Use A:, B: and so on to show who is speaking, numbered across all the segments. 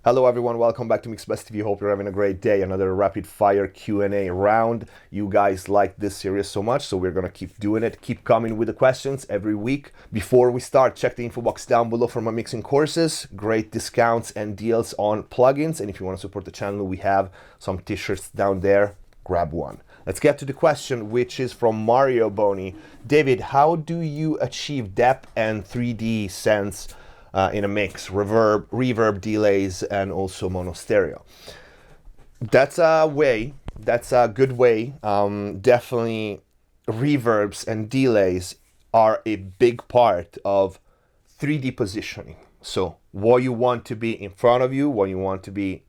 A: Hello everyone, welcome back to MixbusTv. Hope you're having a great day. Another rapid fire Q&A round. You guys like this series so much, so we're gonna keep doing it. Keep coming with the questions every week. Before we start, check the info box down below for my mixing courses. Great discounts and deals on plugins. And if you want to support the channel, we have some t-shirts down there. Grab one. Let's get to the question, which is from Mario Boni. David, how do you achieve depth and 3D sense in a mix, reverb, delays, and also mono stereo? That's a way, that's a good way. Definitely reverbs and delays are a big part of 3D positioning. So what you want to be in front of you, what you want to be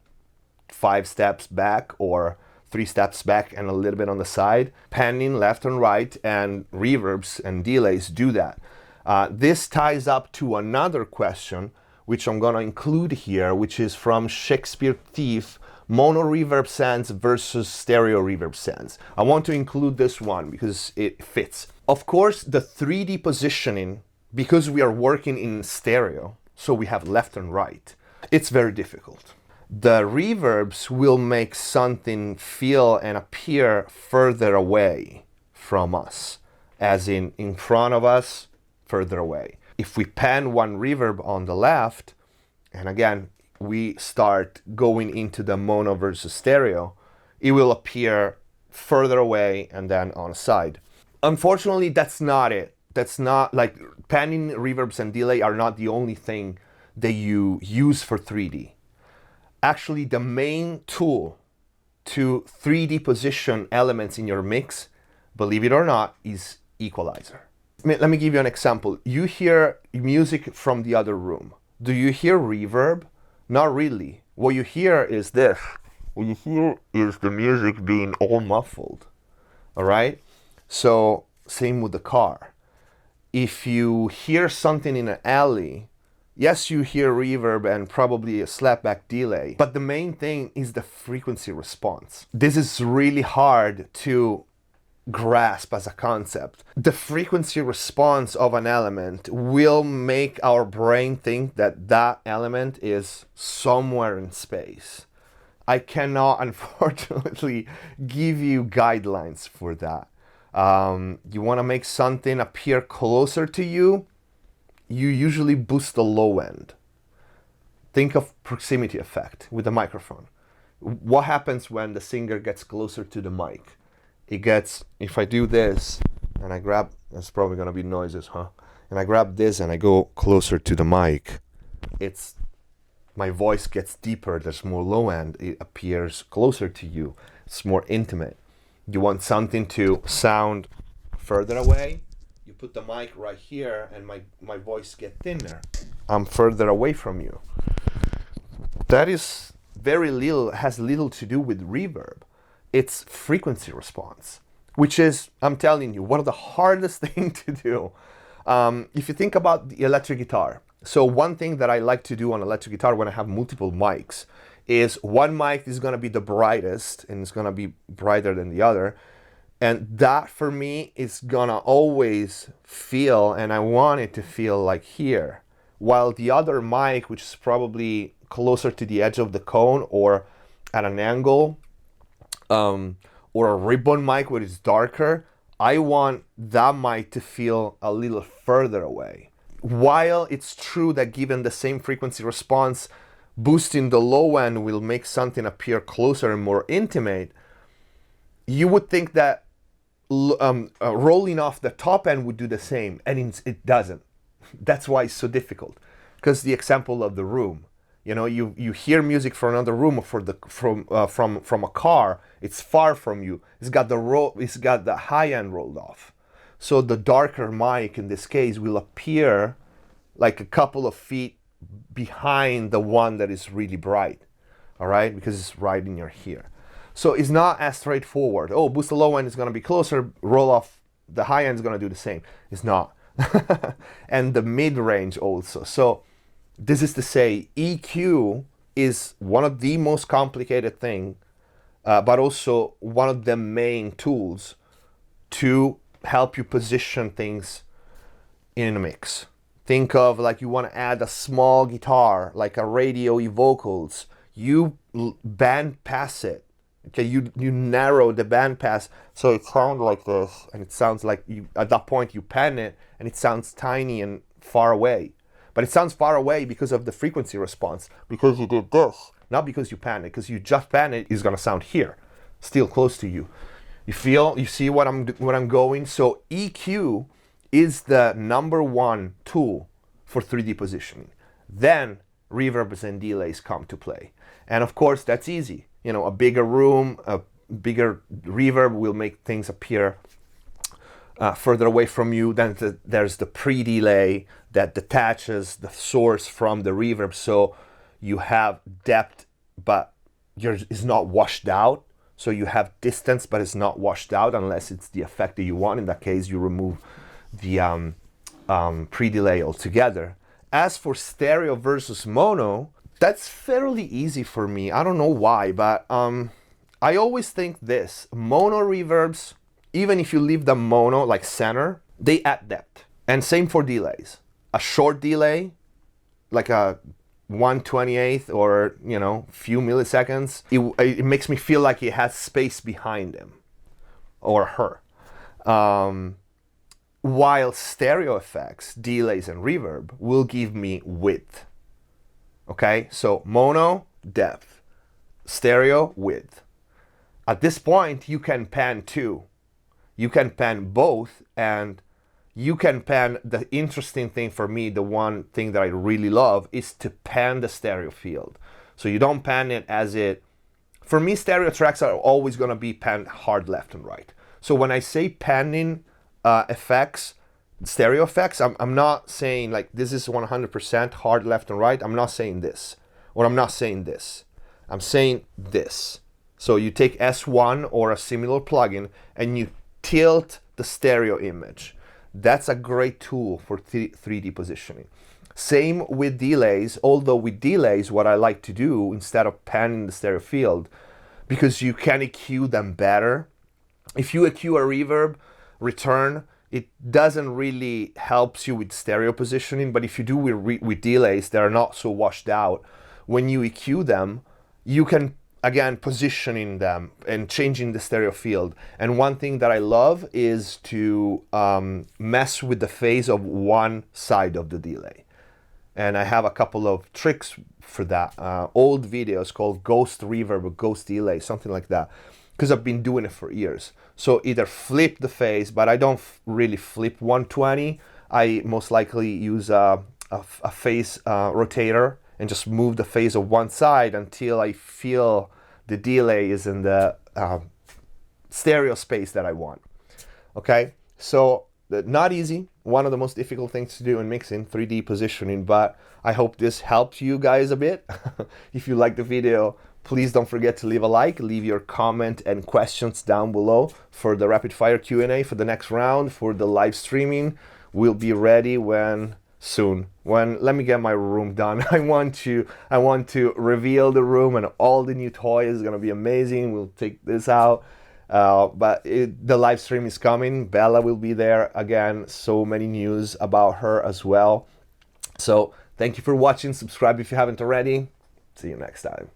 A: 5 steps back or 3 steps back and a little bit on the side, panning left and right, and reverbs and delays do that. This ties up to another question, which I'm gonna include here, which is from Shakespeare Thief, mono reverb sense versus stereo reverb sense. I want to include this one because it fits. Of course, the 3D positioning, because we are working in stereo, so we have left and right, it's very difficult. The reverbs will make something feel and appear further away from us, as in front of us, further away. If we pan one reverb on the left, and again, we start going into the mono versus stereo, it will appear further away and then on a side. Unfortunately, that's not it. That's not, like, panning, reverbs, and delay are not the only thing that you use for 3D. Actually, the main tool to 3D position elements in your mix, believe it or not, is equalizer. Let me give you an example. You hear music from the other room. Do you hear reverb? Not really. What you hear is this. What you hear is the music being all muffled. All right? So, same with the car. If you hear something in an alley, yes, you hear reverb and probably a slapback delay, but the main thing is the frequency response. This is really hard to grasp as a concept. The frequency response of an element will make our brain think that that element is somewhere in space. I cannot, unfortunately, give you guidelines for that. You want to make something appear closer to you, you usually boost the low end. Think of proximity effect with the microphone. What happens when the singer gets closer to the mic? It gets, if I do this and I grab, it's probably gonna be noises, huh? And I grab this and I go closer to the mic, my voice gets deeper, there's more low end, it appears closer to you, it's more intimate. You want something to sound further away, you put the mic right here and my voice gets thinner. I'm further away from you. That is has little to do with reverb. It's frequency response, which is, I'm telling you, one of the hardest things to do. If you think about the electric guitar, so one thing that I like to do on electric guitar when I have multiple mics is one mic is gonna be the brightest and it's gonna be brighter than the other. And that for me is gonna always feel, and I want it to feel like here. While the other mic, which is probably closer to the edge of the cone or at an angle, or a ribbon mic where it's darker, I want that mic to feel a little further away. While it's true that given the same frequency response, boosting the low end will make something appear closer and more intimate, you would think that rolling off the top end would do the same, and it doesn't. That's why it's so difficult. Because the example of the room, you know, you hear music from another room or from a car. It's far from you. It's got the high end rolled off. So the darker mic in this case will appear like a couple of feet behind the one that is really bright. All right, because it's right in your ear. So it's not as straightforward. Oh, boost the low end is going to be closer. Roll off the high end is going to do the same. It's not. And the mid range also. So this is to say, EQ is one of the most complicated things, but also one of the main tools to help you position things in a mix. Think of like you want to add a small guitar, like a radio vocals. You band pass it. Okay, you narrow the band pass so it sounds like this, and it sounds like you at that point you pan it, and it sounds tiny and far away. But it sounds far away because of the frequency response, because you did this, not because you pan it. Because you just pan it, it's gonna sound here, still close to you. You see what I'm going? So EQ is the #1 tool for 3D positioning. Then reverbs and delays come to play. And of course, that's easy. You know, a bigger room, a bigger reverb will make things appear further away from you. Then there's the pre-delay that detaches the source from the reverb, so you have depth, but it's not washed out. So you have distance, but it's not washed out unless it's the effect that you want. In that case, you remove the pre-delay altogether. As for stereo versus mono, that's fairly easy for me. I don't know why, but I always think this. Mono reverbs, even if you leave them mono, like center, they add depth. And same for delays. A short delay, like a 1/28 or, you know, few milliseconds, it makes me feel like it has space behind him or her. While stereo effects, delays, and reverb will give me width. Okay, so mono, depth, stereo, width. At this point, you can pan too. You can pan both, and you can pan. The interesting thing for me, the one thing that I really love, is to pan the stereo field. So you don't pan it as it. For me, stereo tracks are always going to be panned hard left and right. So when I say panning effects, stereo effects, I'm not saying like this is 100% hard left and right. I'm not saying this, or I'm not saying this. I'm saying this. So you take S1 or a similar plugin and you tilt the stereo image. That's a great tool for 3D positioning. Same with delays, although with delays, what I like to do instead of panning the stereo field, because you can EQ them better. If you EQ a reverb return, it doesn't really help you with stereo positioning, but if you do with delays that are not so washed out, when you EQ them, you can, again, positioning them and changing the stereo field. And one thing that I love is to mess with the phase of one side of the delay. And I have a couple of tricks for that. Old videos called Ghost Reverb or Ghost Delay, something like that, because I've been doing it for years. So either flip the phase, but I don't really flip 120. I most likely use a phase rotator and just move the phase of one side until I feel the delay is in the stereo space that I want. Okay, so not easy. One of the most difficult things to do in mixing, 3D positioning, but I hope this helped you guys a bit. If you liked the video, please don't forget to leave a like, leave your comment and questions down below for the rapid fire Q&A for the next round, for the live streaming. We'll be ready soon. Let me get my room done. I want to reveal the room and all the new toys. It's gonna be amazing. We'll take this out. But the live stream is coming. Bella will be there again. So many news about her as well. So thank you for watching. Subscribe if you haven't already. See you next time.